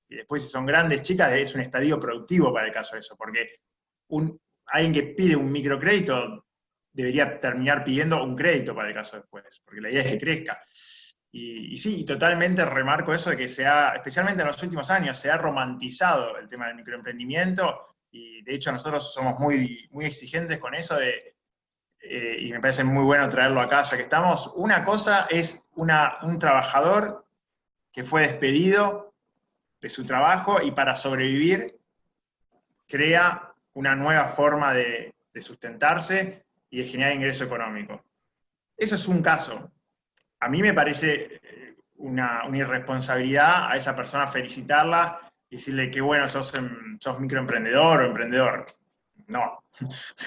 [SPEAKER 2] Y después si son grandes, chicas, es un estadio productivo para el caso de eso, porque alguien que pide un microcrédito debería terminar pidiendo un crédito para el caso después, porque la idea es que crezca. Y sí, totalmente remarco eso de que especialmente en los últimos años, se ha romantizado el tema del microemprendimiento, y de hecho nosotros somos muy, muy exigentes con eso y me parece muy bueno traerlo acá ya que estamos. Una cosa es un trabajador que fue despedido de su trabajo y para sobrevivir crea una nueva forma de sustentarse y de generar ingreso económico. Eso es un caso. A mí me parece una irresponsabilidad a esa persona felicitarla y decirle que bueno, sos microemprendedor o emprendedor. No,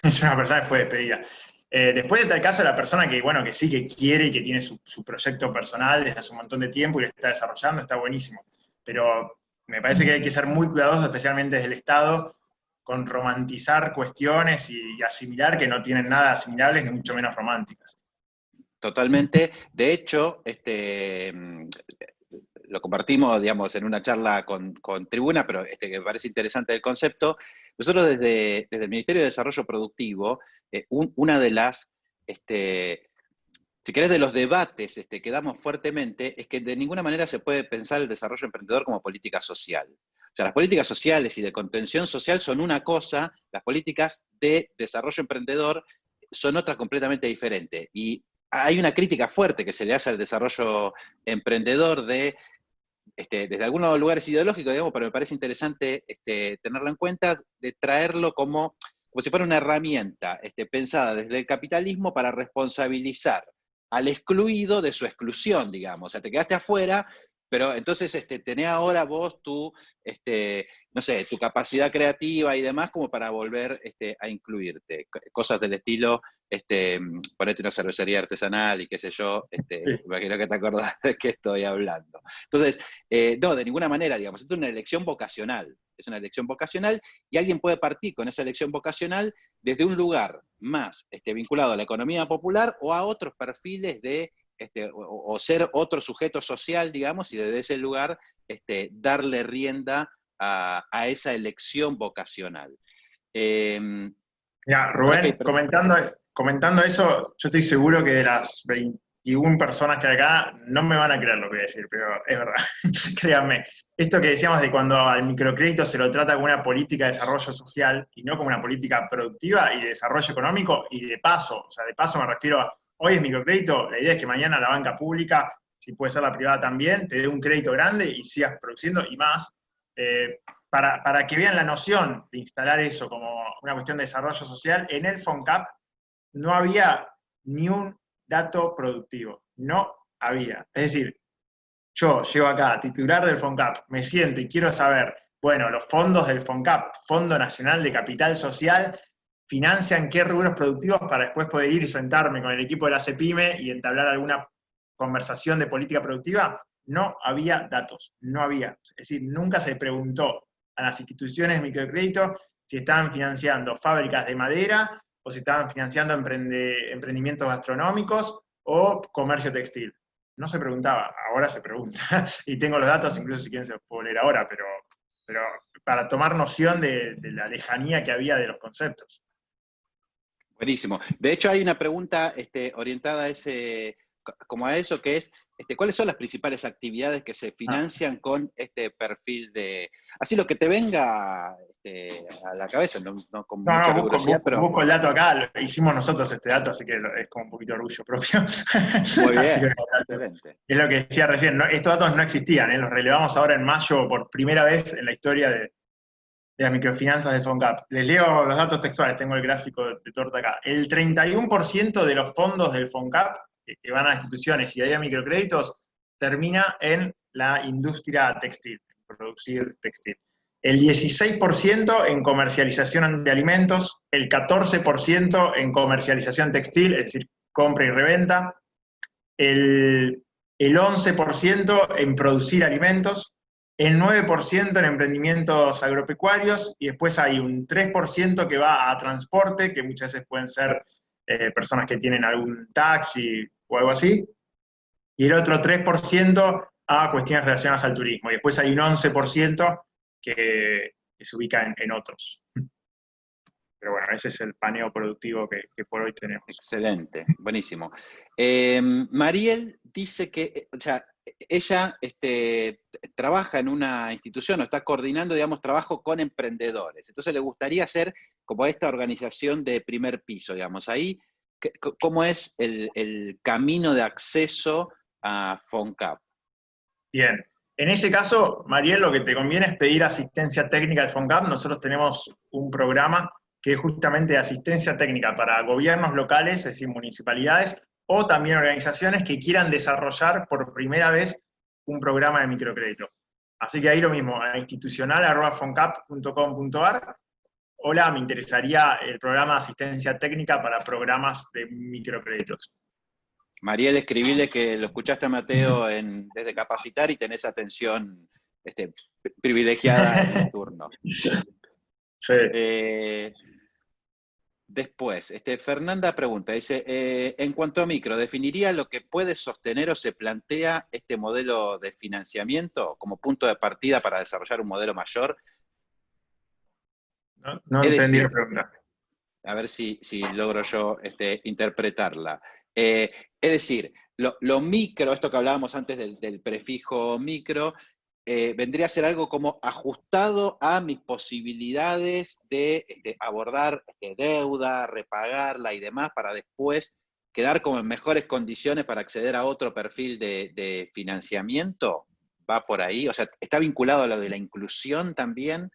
[SPEAKER 2] es una persona que fue despedida. Después está el caso de la persona que, bueno, que sí que quiere y que tiene su proyecto personal desde hace un montón de tiempo y lo está desarrollando, está buenísimo. Pero me parece que hay que ser muy cuidadosos, especialmente desde el Estado, con romantizar cuestiones y asimilar que no tienen nada asimilables ni mucho menos románticas.
[SPEAKER 1] Totalmente. De hecho, lo compartimos, digamos, en una charla con Tribuna, pero que me parece interesante el concepto. Nosotros desde el Ministerio de Desarrollo Productivo, una de las, si querés, de los debates que damos fuertemente, es que de ninguna manera se puede pensar el desarrollo emprendedor como política social. O sea, las políticas sociales y de contención social son una cosa, las políticas de desarrollo emprendedor son otra completamente diferente. Y hay una crítica fuerte que se le hace al desarrollo emprendedor desde algunos lugares ideológicos, digamos, pero me parece interesante tenerlo en cuenta, de traerlo como si fuera una herramienta pensada desde el capitalismo para responsabilizar al excluido de su exclusión, digamos. O sea, te quedaste afuera, pero entonces tenés ahora vos no sé, tu capacidad creativa y demás como para volver a incluirte. Cosas del estilo, ponete una cervecería artesanal y qué sé yo,
[SPEAKER 2] Sí.
[SPEAKER 1] imagino que te acordás de qué estoy hablando. Entonces, no, de ninguna manera, digamos, esto es una elección vocacional. Es una elección vocacional y alguien puede partir con esa elección vocacional desde un lugar más vinculado a la economía popular o a otros perfiles o ser otro sujeto social, digamos, y desde ese lugar darle rienda a esa elección vocacional.
[SPEAKER 2] Mira,
[SPEAKER 1] Ahora
[SPEAKER 2] Rubén, comentando eso, yo estoy seguro que de las 21 personas que hay acá no me van a creer lo que voy a decir, pero es verdad, créanme. Esto que decíamos de cuando al microcrédito se lo trata como una política de desarrollo social y no como una política productiva y de desarrollo económico, y de paso, o sea, de paso me refiero a, hoy es microcrédito, la idea es que mañana la banca pública, si puede ser la privada también, te dé un crédito grande y sigas produciendo y más. Para que vean la noción de instalar eso como una cuestión de desarrollo social, en el FONCAP no había ni un dato productivo, no había. Es decir, yo llego acá, titular del FONCAP, me siento y quiero saber, bueno, los fondos del FONCAP, Fondo Nacional de Capital Social, financian qué rubros productivos para después poder ir y sentarme con el equipo de la CEPIME y entablar alguna conversación de política productiva. No había datos, no había. Es decir, nunca se preguntó a las instituciones de microcrédito si estaban financiando fábricas de madera o si estaban financiando emprendimientos gastronómicos o comercio textil. no se preguntaba, ahora se pregunta. Y tengo los datos, incluso si quieren se los puedo leer ahora, pero para tomar noción de la lejanía que había de los conceptos.
[SPEAKER 1] Buenísimo. De hecho, hay una pregunta orientada a como a eso, que es, ¿cuáles son las principales actividades que se financian con este perfil de... Así lo que te venga a la cabeza, no con mucha rigurosidad, pero...
[SPEAKER 2] Busco el dato acá, lo hicimos nosotros este dato, así que es como un poquito orgullo propio.
[SPEAKER 1] Muy bien,
[SPEAKER 2] Excelente. Es lo que decía recién, estos datos no existían, los relevamos ahora en mayo por primera vez en la historia de las microfinanzas de FONCAP. Les leo los datos textuales, tengo el gráfico de torta acá. El 31% de los fondos del FONCAP, que van a instituciones y de ahí a microcréditos, termina en la industria textil, producir textil. El 16% en comercialización de alimentos, el 14% en comercialización textil, es decir, compra y reventa, el 11% en producir alimentos, el 9% en emprendimientos agropecuarios, y después hay un 3% que va a transporte, que muchas veces pueden ser personas que tienen algún taxi o algo así, y el otro 3% a cuestiones relacionadas al turismo, y después hay un 11% que se ubica en otros. Pero bueno, ese es el paneo productivo que por hoy tenemos.
[SPEAKER 1] Excelente, buenísimo. Mariel dice que, o sea, ella trabaja en una institución o está coordinando, digamos, trabajo con emprendedores. Entonces le gustaría hacer como esta organización de primer piso, digamos. Ahí, ¿cómo es el camino de acceso a FONCAP?
[SPEAKER 2] Bien. En ese caso, Mariel, lo que te conviene es pedir asistencia técnica de FONCAP. Nosotros tenemos un programa que es justamente de asistencia técnica para gobiernos locales, es decir, municipalidades, o también organizaciones que quieran desarrollar por primera vez un programa de microcrédito. Así que ahí lo mismo, a institucional@foncap.com.ar. Hola, me interesaría el programa de asistencia técnica para programas de microcréditos.
[SPEAKER 1] Mariel, escribile que lo escuchaste a Mateo desde Capacitar y tenés atención privilegiada en el turno.
[SPEAKER 2] Sí.
[SPEAKER 1] Después, Fernanda pregunta, dice, en cuanto a micro, ¿definiría lo que puede sostener o se plantea este modelo de financiamiento como punto de partida para desarrollar un modelo mayor?
[SPEAKER 2] No entendí la pregunta.
[SPEAKER 1] A ver si logro yo interpretarla. Es decir, lo micro, esto que hablábamos antes del prefijo micro, vendría a ser algo como ajustado a mis posibilidades de abordar deuda, repagarla y demás, para después quedar como en mejores condiciones para acceder a otro perfil de financiamiento. ¿Va por ahí? O sea, ¿está vinculado a lo de la inclusión también?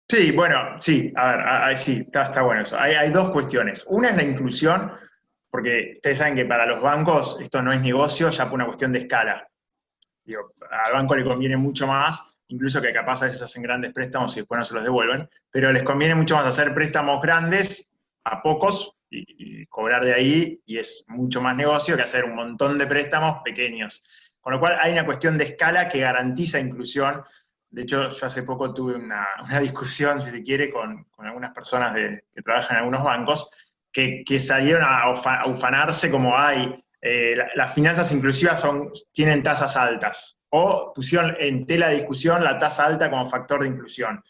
[SPEAKER 2] Sí, bueno, sí, a ver, sí, está bueno eso. Hay dos cuestiones. Una es la inclusión, porque ustedes saben que para los bancos esto no es negocio, ya por una cuestión de escala. Digo, al banco le conviene mucho más, incluso que capaz a veces hacen grandes préstamos y después no se los devuelven, pero les conviene mucho más hacer préstamos grandes a pocos y cobrar de ahí, y es mucho más negocio que hacer un montón de préstamos pequeños. Con lo cual hay una cuestión de escala que garantiza inclusión. De hecho, yo hace poco tuve una discusión, si se quiere, con algunas personas que trabajan en algunos bancos, que salieron a ufanarse como hay. Las finanzas inclusivas tienen tasas altas, o pusieron en tela de discusión la tasa alta como factor de inclusión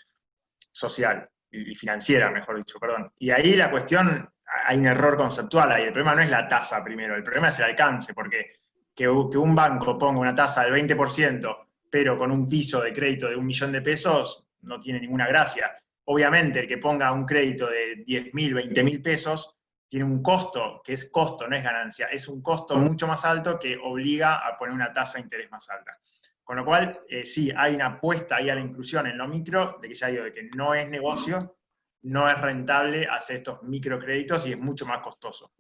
[SPEAKER 2] social y financiera, mejor dicho, perdón. Y ahí la cuestión, hay un error conceptual ahí. El problema no es la tasa primero, el problema es el alcance, porque que un banco ponga una tasa del 20%, pero con un piso de crédito de 1 millón de pesos, no tiene ninguna gracia. Obviamente, el que ponga un crédito de 10.000, 20.000 pesos, tiene un costo, que es costo, no es ganancia, es un costo mucho más alto que obliga a poner una tasa de interés más alta. Con lo cual, sí, hay una apuesta ahí a la inclusión en lo micro, de que ya digo, de que no es negocio, no es rentable hacer estos microcréditos y es mucho más costoso.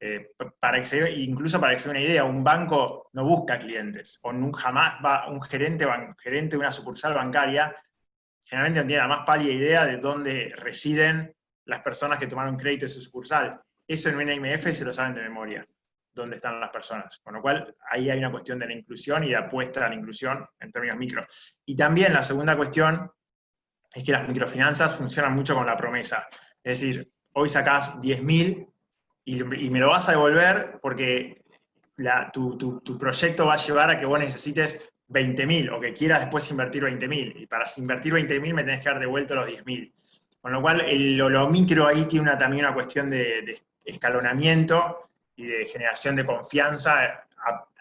[SPEAKER 2] Incluso para que se dé una idea, un banco no busca clientes, o jamás va un gerente de una sucursal bancaria, generalmente no tiene la más pálida idea de dónde residen las personas que tomaron crédito en su sucursal. Eso en un IMF se lo saben de memoria, dónde están las personas. Con lo cual, ahí hay una cuestión de la inclusión y de apuesta a la inclusión en términos micro. Y también la segunda cuestión es que las microfinanzas funcionan mucho con la promesa. Es decir, hoy sacás 10.000 y me lo vas a devolver porque tu proyecto va a llevar a que vos necesites 20.000 o que quieras después invertir 20.000. Y para invertir 20.000 me tenés que dar devuelto los 10.000. Con lo cual, lo micro ahí tiene también una cuestión de escalonamiento y de generación de confianza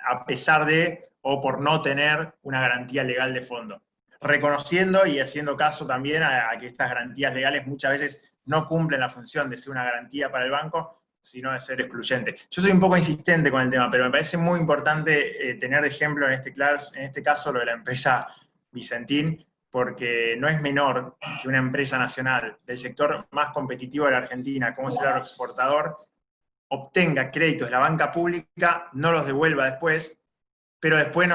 [SPEAKER 2] a pesar de o por no tener una garantía legal de fondo. Reconociendo y haciendo caso también a que estas garantías legales muchas veces no cumplen la función de ser una garantía para el banco, sino de ser excluyente. Yo soy un poco insistente con el tema, pero me parece muy importante tener de ejemplo en este caso lo de la empresa Vicentín, porque no es menor que una empresa nacional del sector más competitivo de la Argentina, como es el agroexportador, obtenga créditos de la banca pública, no los devuelva después, pero después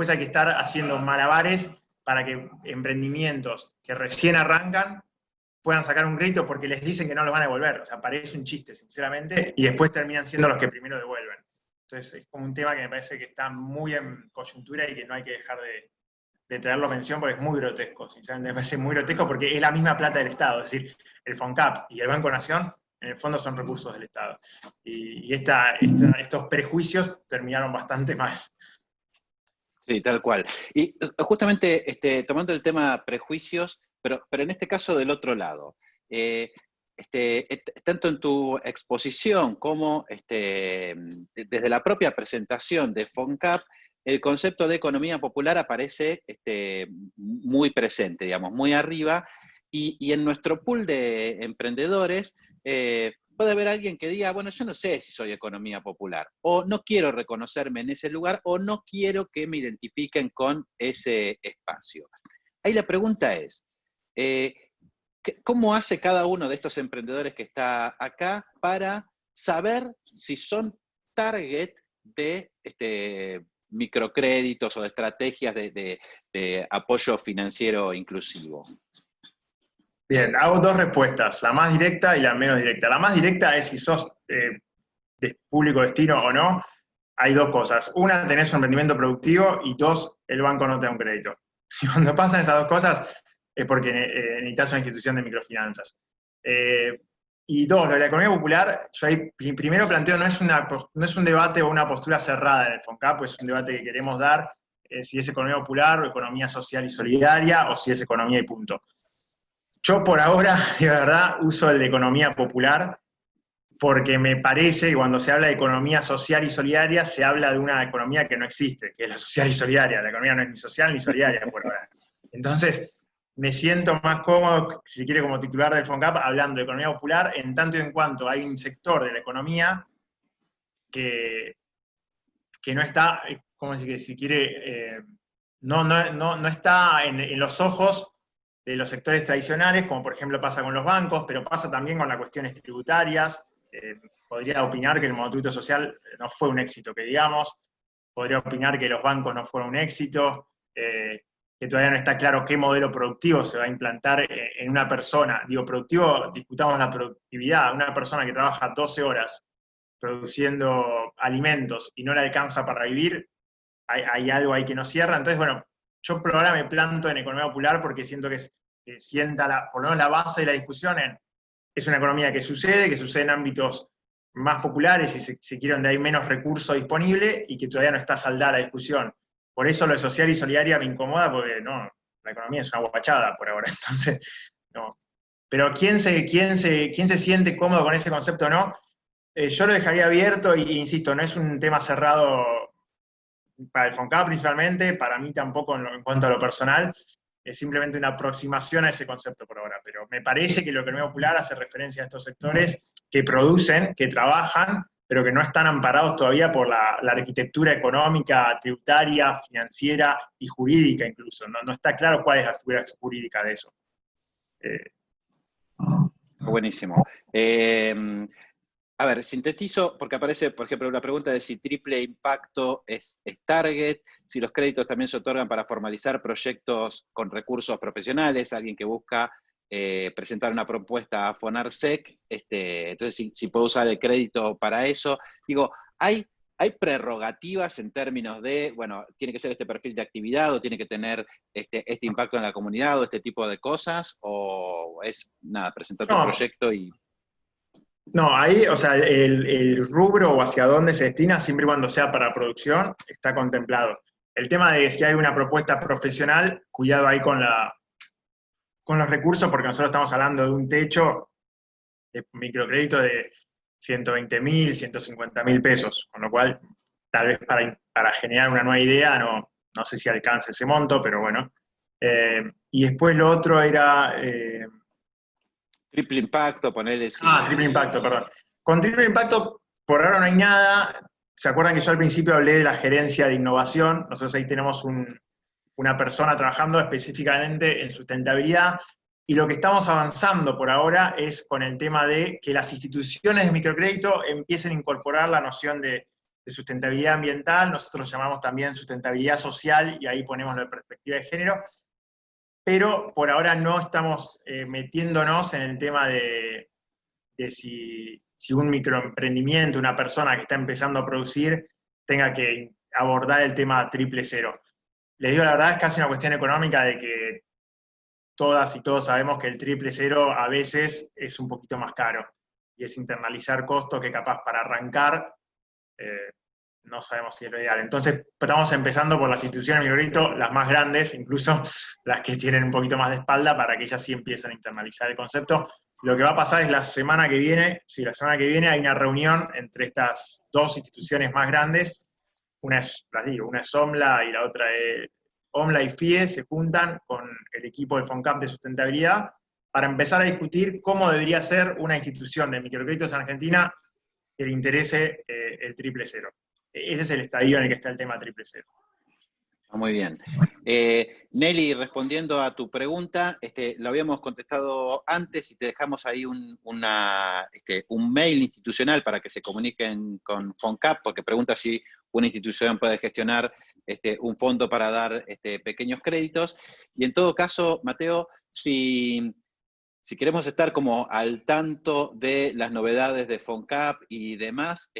[SPEAKER 2] hay que estar haciendo malabares para que emprendimientos que recién arrancan puedan sacar un crédito porque les dicen que no los van a devolver. O sea, parece un chiste, sinceramente, y después terminan siendo los que primero devuelven. Entonces, es como un tema que me parece que está muy en coyuntura y que no hay que dejar de traerlo a mención porque es muy grotesco, sinceramente me parece muy grotesco porque es la misma plata del Estado, es decir, el FONCAP y el Banco Nación en el fondo son recursos del Estado. Y estos prejuicios terminaron bastante mal.
[SPEAKER 1] Sí, tal cual. Y justamente tomando el tema prejuicios, pero en este caso del otro lado, tanto en tu exposición como desde la propia presentación de FONCAP, el concepto de economía popular aparece muy presente, digamos, muy arriba, y en nuestro pool de emprendedores puede haber alguien que diga, bueno, yo no sé si soy economía popular, o no quiero reconocerme en ese lugar, o no quiero que me identifiquen con ese espacio. Ahí la pregunta es, ¿cómo hace cada uno de estos emprendedores que está acá para saber si son target de microcréditos o de estrategias de apoyo financiero inclusivo?
[SPEAKER 2] Bien, hago dos respuestas, la más directa y la menos directa. La más directa es si sos de público destino o no. Hay dos cosas. Una, tenés un emprendimiento productivo y dos, el banco no te da un crédito. Y cuando pasan esas dos cosas es porque necesitas una institución de microfinanzas. Y dos, lo de la economía popular, yo ahí primero planteo, no es un debate o una postura cerrada en el FONCAP, es un debate que queremos dar, si es economía popular o economía social y solidaria, o si es economía y punto. Yo por ahora, de verdad, uso el de economía popular porque me parece que cuando se habla de economía social y solidaria, se habla de una economía que no existe, que es la social y solidaria. La economía no es ni social ni solidaria por ahora. Entonces, me siento más cómodo, si quiere, como titular del FONCAP, hablando de economía popular, en tanto y en cuanto hay un sector de la economía que no está, como si quiere, no está en los ojos de los sectores tradicionales, como por ejemplo pasa con los bancos, pero pasa también con las cuestiones tributarias. Podría opinar que el monotributo social no fue un éxito, que digamos. Podría opinar que los bancos no fueron un éxito, que todavía no está claro qué modelo productivo se va a implantar en una persona. Digo, productivo, discutamos la productividad. Una persona que trabaja 12 horas produciendo alimentos y no le alcanza para vivir, hay algo ahí que no cierra. Entonces, bueno, yo por ahora me planto en economía popular porque siento que sienta por lo menos la base de la discusión es una economía que sucede en ámbitos más populares y se quiere donde hay menos recursos disponibles y que todavía no está saldada la discusión. Por eso lo de social y solidaria me incomoda porque no, la economía es una guachada por ahora. Entonces, no. Pero ¿quién se siente cómodo con ese concepto o no? Yo lo dejaría abierto e insisto, no es un tema cerrado para el FONCAP principalmente, para mí tampoco en cuanto a lo personal, es simplemente una aproximación a ese concepto por ahora, pero me parece que la economía popular hace referencia a estos sectores que producen, que trabajan, pero que no están amparados todavía por la arquitectura económica, tributaria, financiera y jurídica incluso. No está claro cuál es la figura jurídica de eso.
[SPEAKER 1] Buenísimo. A ver, sintetizo, porque aparece, por ejemplo, una pregunta de si triple impacto es target, si los créditos también se otorgan para formalizar proyectos con recursos profesionales, alguien que busca presentar una propuesta a FONARSEC, entonces si puedo usar el crédito para eso. Digo, ¿hay prerrogativas en términos de, bueno, tiene que ser este perfil de actividad o tiene que tener este impacto en la comunidad o este tipo de cosas? ¿O es, nada, presentar tu proyecto y...?
[SPEAKER 2] No, ahí, o sea, el rubro o hacia dónde se destina, siempre y cuando sea para producción, está contemplado. El tema de si hay una propuesta profesional, cuidado ahí con los recursos, porque nosotros estamos hablando de un techo de microcrédito de 120.000, 150.000 pesos, con lo cual, tal vez para generar una nueva idea, no sé si alcance ese monto, pero bueno. Y después lo otro era...
[SPEAKER 1] Triple impacto, ponerle
[SPEAKER 2] Triple
[SPEAKER 1] si...
[SPEAKER 2] impacto, perdón. Con triple impacto, por ahora no hay nada. ¿Se acuerdan que yo al principio hablé de la gerencia de innovación? Nosotros ahí tenemos una persona trabajando específicamente en sustentabilidad, y lo que estamos avanzando por ahora es con el tema de que las instituciones de microcrédito empiecen a incorporar la noción de sustentabilidad ambiental. Nosotros llamamos también sustentabilidad social, y ahí ponemos la perspectiva de género, pero por ahora no estamos metiéndonos en el tema de si un microemprendimiento, una persona que está empezando a producir, tenga que abordar el tema triple cero. Les digo la verdad, es casi una cuestión económica de que todas y todos sabemos que el triple cero a veces es un poquito más caro, y es internalizar costos que capaz para arrancar eh, no sabemos si es lo ideal. Entonces, estamos empezando por las instituciones de microcrédito, las más grandes, incluso las que tienen un poquito más de espalda, para que ellas sí empiecen a internalizar el concepto. Lo que va a pasar es la semana que viene, la semana que viene hay una reunión entre estas dos instituciones más grandes. Una es, las digo, una es OMLA y la otra es OMLA y FIE, se juntan con el equipo de FONCAP de sustentabilidad para empezar a discutir cómo debería ser una institución de microcréditos en Argentina que le interese el triple cero. Ese es el estadio en el que está el tema triple cero.
[SPEAKER 1] Muy bien. Nelly, respondiendo a tu pregunta, lo habíamos contestado antes y te dejamos ahí un mail institucional para que se comuniquen con FONCAP, porque pregunta si una institución puede gestionar un fondo para dar pequeños créditos. Y en todo caso, Mateo, si queremos estar como al tanto de las novedades de FONCAP y demás,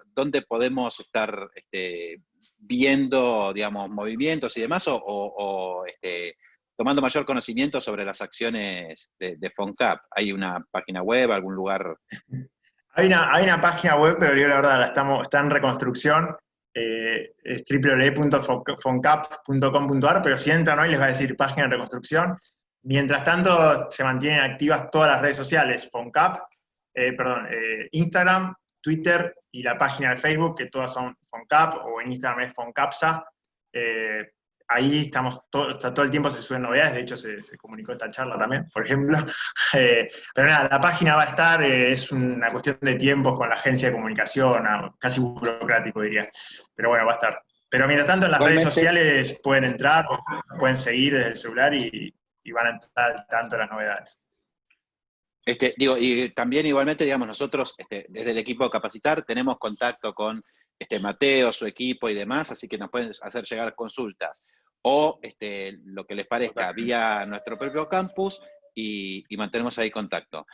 [SPEAKER 1] ¿dónde podemos estar viendo, digamos, movimientos y demás, o tomando mayor conocimiento sobre las acciones de FONCAP? ¿Hay una página web, algún lugar?
[SPEAKER 2] Hay una página web, pero yo la verdad está en reconstrucción, es www.foncap.com.ar, pero si entran hoy les va a decir página en reconstrucción. Mientras tanto, se mantienen activas todas las redes sociales, FONCAP, Instagram, Twitter y la página de Facebook, que todas son FONCAP, o en Instagram es FONCAPSA. Ahí estamos, todo el tiempo se suben novedades, de hecho se comunicó esta charla también, por ejemplo. Pero nada, la página va a estar, es una cuestión de tiempos con la agencia de comunicación, casi burocrático diría, pero bueno, va a estar. Pero mientras tanto en las redes
[SPEAKER 1] Igualmente,
[SPEAKER 2] sociales pueden entrar, pueden seguir desde el celular y van a estar al tanto de las novedades.
[SPEAKER 1] y también igualmente, digamos, nosotros desde el equipo de Capacitar tenemos contacto con Mateo, su equipo y demás, así que nos pueden hacer llegar consultas o lo que les parezca
[SPEAKER 2] Totalmente.
[SPEAKER 1] vía nuestro propio campus y mantenemos ahí contacto.